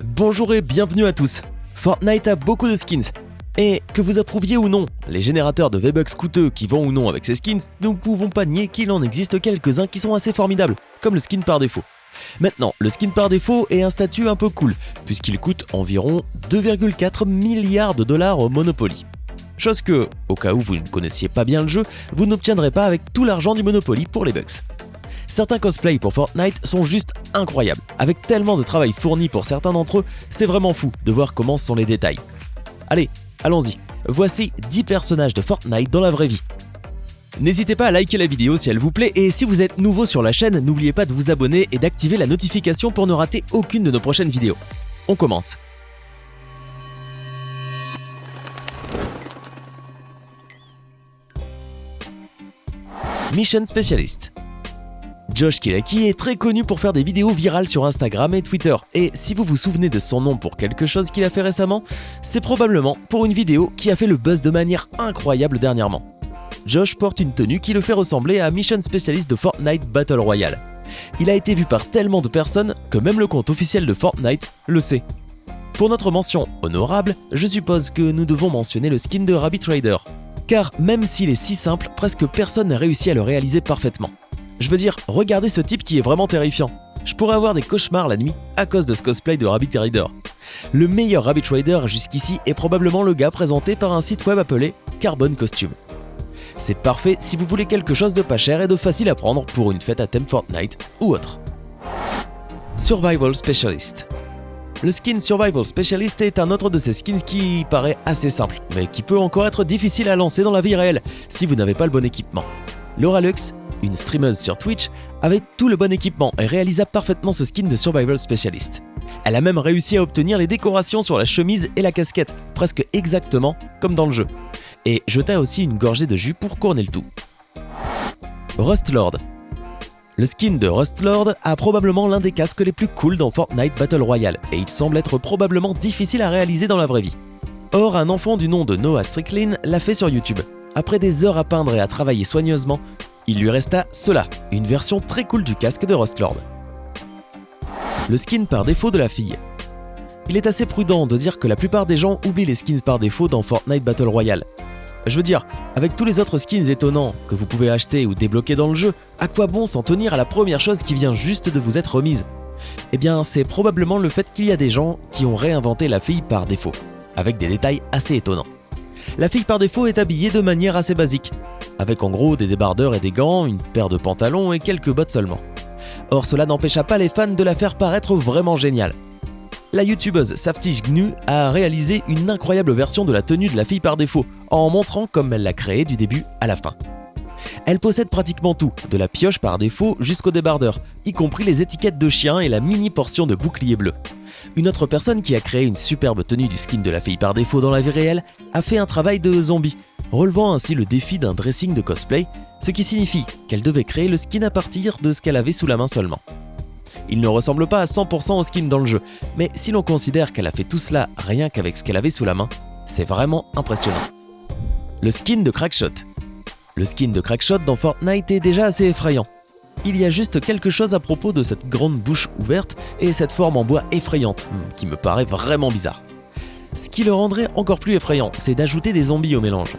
Bonjour et bienvenue à tous. Fortnite a beaucoup de skins. Et que vous approuviez ou non les générateurs de V-Bucks coûteux qui vont ou non avec ces skins, nous ne pouvons pas nier qu'il en existe quelques-uns qui sont assez formidables, comme le skin par défaut. Maintenant, le skin par défaut est un statut un peu cool, puisqu'il coûte environ 2,4 milliards de dollars au Monopoly. Chose que, au cas où vous ne connaissiez pas bien le jeu, vous n'obtiendrez pas avec tout l'argent du Monopoly pour les bucks. Certains cosplays pour Fortnite sont juste incroyables. Avec tellement de travail fourni pour certains d'entre eux, c'est vraiment fou de voir comment sont les détails. Allez, allons-y. Voici 10 personnages de Fortnite dans la vraie vie. N'hésitez pas à liker la vidéo si elle vous plaît et si vous êtes nouveau sur la chaîne, n'oubliez pas de vous abonner et d'activer la notification pour ne rater aucune de nos prochaines vidéos. On commence. Mission Specialist. Josh Killaki est très connu pour faire des vidéos virales sur Instagram et Twitter, et si vous vous souvenez de son nom pour quelque chose qu'il a fait récemment, c'est probablement pour une vidéo qui a fait le buzz de manière incroyable dernièrement. Josh porte une tenue qui le fait ressembler à Mission Specialist de Fortnite Battle Royale. Il a été vu par tellement de personnes que même le compte officiel de Fortnite le sait. Pour notre mention honorable, je suppose que nous devons mentionner le skin de Rabbit Rider, car même s'il est si simple, presque personne n'a réussi à le réaliser parfaitement. Je veux dire, regardez ce type qui est vraiment terrifiant. Je pourrais avoir des cauchemars la nuit à cause de ce cosplay de Rabbit Rider. Le meilleur Rabbit Rider jusqu'ici est probablement le gars présenté par un site web appelé Carbon Costume. C'est parfait si vous voulez quelque chose de pas cher et de facile à prendre pour une fête à thème Fortnite ou autre. Survival Specialist. Le skin Survival Specialist est un autre de ces skins qui paraît assez simple, mais qui peut encore être difficile à lancer dans la vie réelle si vous n'avez pas le bon équipement. Laura Lux, une streameuse sur Twitch, avait tout le bon équipement et réalisa parfaitement ce skin de Survival Specialist. Elle a même réussi à obtenir les décorations sur la chemise et la casquette, presque exactement comme dans le jeu. Et jeta aussi une gorgée de jus pour couronner le tout. Rustlord. Le skin de Rustlord a probablement l'un des casques les plus cool dans Fortnite Battle Royale, et il semble être probablement difficile à réaliser dans la vraie vie. Or, un enfant du nom de Noah Strickland l'a fait sur YouTube. Après des heures à peindre et à travailler soigneusement, il lui resta cela, une version très cool du casque de Rustlord. Le skin par défaut de la fille. Il est assez prudent de dire que la plupart des gens oublient les skins par défaut dans Fortnite Battle Royale. Je veux dire, avec tous les autres skins étonnants que vous pouvez acheter ou débloquer dans le jeu, à quoi bon s'en tenir à la première chose qui vient juste de vous être remise ? Eh bien, c'est probablement le fait qu'il y a des gens qui ont réinventé la fille par défaut, avec des détails assez étonnants. La fille par défaut est habillée de manière assez basique, avec en gros des débardeurs et des gants, une paire de pantalons et quelques bottes seulement. Or cela n'empêcha pas les fans de la faire paraître vraiment géniale. La youtubeuse Saftish Gnu a réalisé une incroyable version de la tenue de la fille par défaut, en montrant comme elle l'a créée du début à la fin. Elle possède pratiquement tout, de la pioche par défaut jusqu'au débardeur, y compris les étiquettes de chien et la mini portion de bouclier bleu. Une autre personne qui a créé une superbe tenue du skin de la fille par défaut dans la vie réelle a fait un travail de zombie, relevant ainsi le défi d'un dressing de cosplay, ce qui signifie qu'elle devait créer le skin à partir de ce qu'elle avait sous la main seulement. Il ne ressemble pas à 100% au skin dans le jeu, mais si l'on considère qu'elle a fait tout cela rien qu'avec ce qu'elle avait sous la main, c'est vraiment impressionnant. Le skin de Crackshot. Le skin de Crackshot dans Fortnite est déjà assez effrayant. Il y a juste quelque chose à propos de cette grande bouche ouverte et cette forme en bois effrayante, qui me paraît vraiment bizarre. Ce qui le rendrait encore plus effrayant, c'est d'ajouter des zombies au mélange.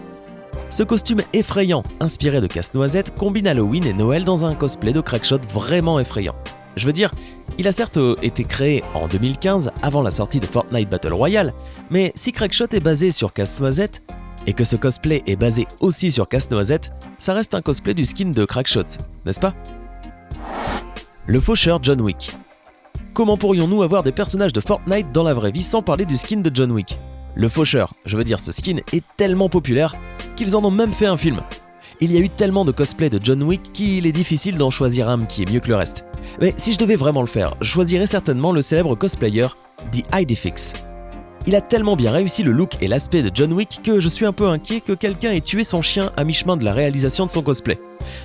Ce costume effrayant, inspiré de Casse-Noisette, combine Halloween et Noël dans un cosplay de Crackshot vraiment effrayant. Je veux dire, il a certes été créé en 2015, avant la sortie de Fortnite Battle Royale, mais si Crackshot est basé sur Casse-Noisette, et que ce cosplay est basé aussi sur Casse-Noisette, ça reste un cosplay du skin de Crackshot, n'est-ce pas ? Le faucheur John Wick. Comment pourrions-nous avoir des personnages de Fortnite dans la vraie vie sans parler du skin de John Wick ? Le faucheur, je veux dire ce skin, est tellement populaire qu'ils en ont même fait un film. Il y a eu tellement de cosplays de John Wick qu'il est difficile d'en choisir un qui est mieux que le reste. Mais si je devais vraiment le faire, je choisirais certainement le célèbre cosplayer The Idefix. Il a tellement bien réussi le look et l'aspect de John Wick que je suis un peu inquiet que quelqu'un ait tué son chien à mi-chemin de la réalisation de son cosplay.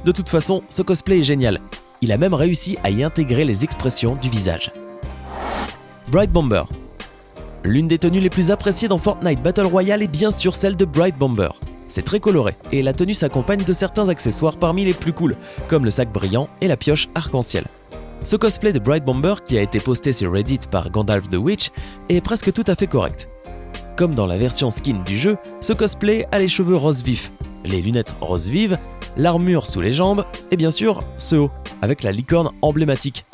De toute façon, ce cosplay est génial. Il a même réussi à y intégrer les expressions du visage. Bright Bomber. L'une des tenues les plus appréciées dans Fortnite Battle Royale est bien sûr celle de Bright Bomber. C'est très coloré et la tenue s'accompagne de certains accessoires parmi les plus cools, comme le sac brillant et la pioche arc-en-ciel. Ce cosplay de Bright Bomber, qui a été posté sur Reddit par Gandalf the Witch, est presque tout à fait correct. Comme dans la version skin du jeu, ce cosplay a les cheveux rose vif, les lunettes rose vives, l'armure sous les jambes et bien sûr ce haut, avec la licorne emblématique.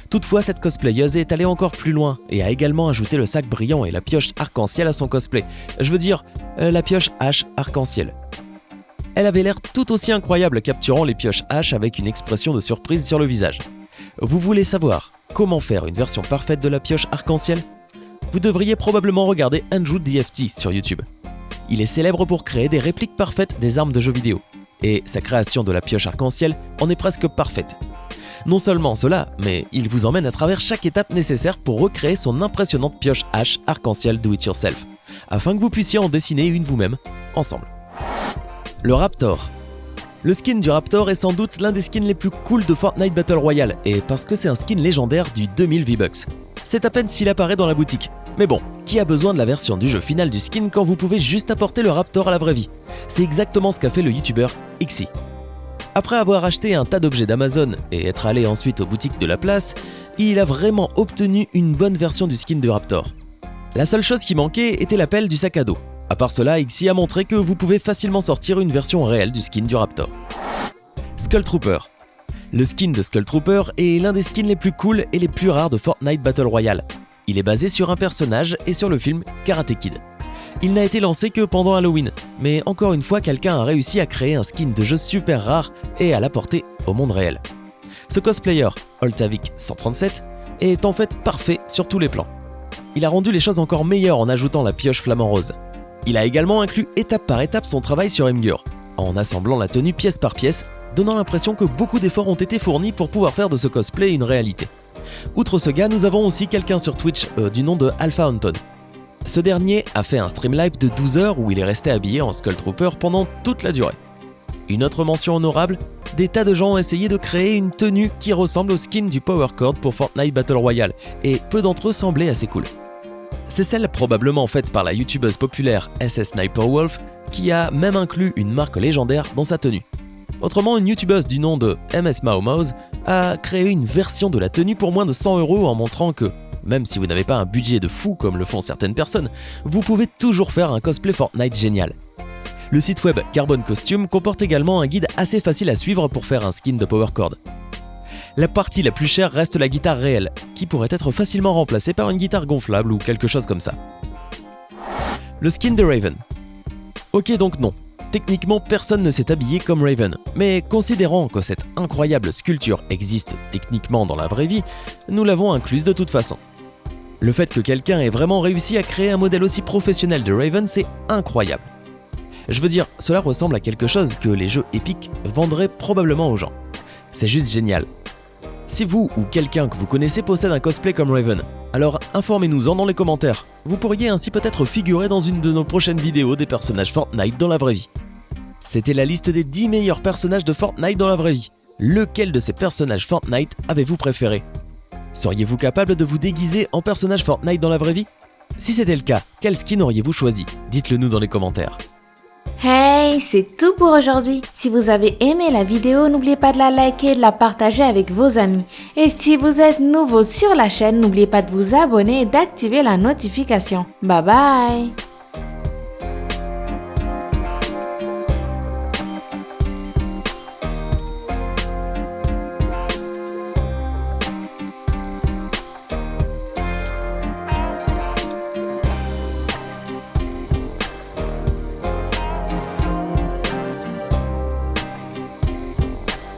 Toutefois, cette cosplayeuse est allée encore plus loin et a également ajouté le sac brillant et la pioche arc-en-ciel à son cosplay. Je veux dire, la pioche hache arc-en-ciel. Elle avait l'air tout aussi incroyable capturant les pioches haches avec une expression de surprise sur le visage. Vous voulez savoir comment faire une version parfaite de la pioche arc-en-ciel ? Vous devriez probablement regarder Andrew DFT sur YouTube. Il est célèbre pour créer des répliques parfaites des armes de jeux vidéo. Et sa création de la pioche arc-en-ciel en est presque parfaite. Non seulement cela, mais il vous emmène à travers chaque étape nécessaire pour recréer son impressionnante pioche hache arc-en-ciel do-it-yourself, afin que vous puissiez en dessiner une vous-même, ensemble. Le Raptor. Le skin du Raptor est sans doute l'un des skins les plus cool de Fortnite Battle Royale, et parce que c'est un skin légendaire du 2000 V-Bucks. C'est à peine s'il apparaît dans la boutique. Mais bon, qui a besoin de la version du jeu final du skin quand vous pouvez juste apporter le Raptor à la vraie vie ? C'est exactement ce qu'a fait le youtubeur Xi. Après avoir acheté un tas d'objets d'Amazon et être allé ensuite aux boutiques de la place, il a vraiment obtenu une bonne version du skin de Raptor. La seule chose qui manquait était la pelle du sac à dos. À part cela, Xi a montré que vous pouvez facilement sortir une version réelle du skin du Raptor. Skull Trooper. Le skin de Skull Trooper est l'un des skins les plus cool et les plus rares de Fortnite Battle Royale. Il est basé sur un personnage et sur le film Karate Kid. Il n'a été lancé que pendant Halloween, mais encore une fois, quelqu'un a réussi à créer un skin de jeu super rare et à l'apporter au monde réel. Ce cosplayer, Oltavik 137, est en fait parfait sur tous les plans. Il a rendu les choses encore meilleures en ajoutant la pioche flamant rose. Il a également inclus étape par étape son travail sur Imgur, en assemblant la tenue pièce par pièce, donnant l'impression que beaucoup d'efforts ont été fournis pour pouvoir faire de ce cosplay une réalité. Outre ce gars, nous avons aussi quelqu'un sur Twitch du nom de Alpha Anton. Ce dernier a fait un stream live de 12 heures où il est resté habillé en Skull Trooper pendant toute la durée. Une autre mention honorable, des tas de gens ont essayé de créer une tenue qui ressemble au skin du Power Chord pour Fortnite Battle Royale, et peu d'entre eux semblaient assez cool. C'est celle probablement faite par la youtubeuse populaire SS Sniper Wolf qui a même inclus une marque légendaire dans sa tenue. Autrement, une youtubeuse du nom de MS Maomoz a créé une version de la tenue pour moins de 100 € en montrant que, même si vous n'avez pas un budget de fou comme le font certaines personnes, vous pouvez toujours faire un cosplay Fortnite génial. Le site web Carbon Costume comporte également un guide assez facile à suivre pour faire un skin de Power Chord. La partie la plus chère reste la guitare réelle, qui pourrait être facilement remplacée par une guitare gonflable ou quelque chose comme ça. Le skin de Raven. Ok, donc non. Techniquement, personne ne s'est habillé comme Raven, mais considérant que cette incroyable sculpture existe techniquement dans la vraie vie, nous l'avons incluse de toute façon. Le fait que quelqu'un ait vraiment réussi à créer un modèle aussi professionnel de Raven, c'est incroyable. Je veux dire, cela ressemble à quelque chose que les jeux épiques vendraient probablement aux gens. C'est juste génial. Si vous ou quelqu'un que vous connaissez possède un cosplay comme Raven, alors informez-nous-en dans les commentaires. Vous pourriez ainsi peut-être figurer dans une de nos prochaines vidéos des personnages Fortnite dans la vraie vie. C'était la liste des 10 meilleurs personnages de Fortnite dans la vraie vie. Lequel de ces personnages Fortnite avez-vous préféré ? Seriez-vous capable de vous déguiser en personnage Fortnite dans la vraie vie ? Si c'était le cas, quel skin auriez-vous choisi ? Dites-le nous dans les commentaires. Hey, c'est tout pour aujourd'hui. Si vous avez aimé la vidéo, n'oubliez pas de la liker et de la partager avec vos amis. Et si vous êtes nouveau sur la chaîne, n'oubliez pas de vous abonner et d'activer la notification. Bye bye!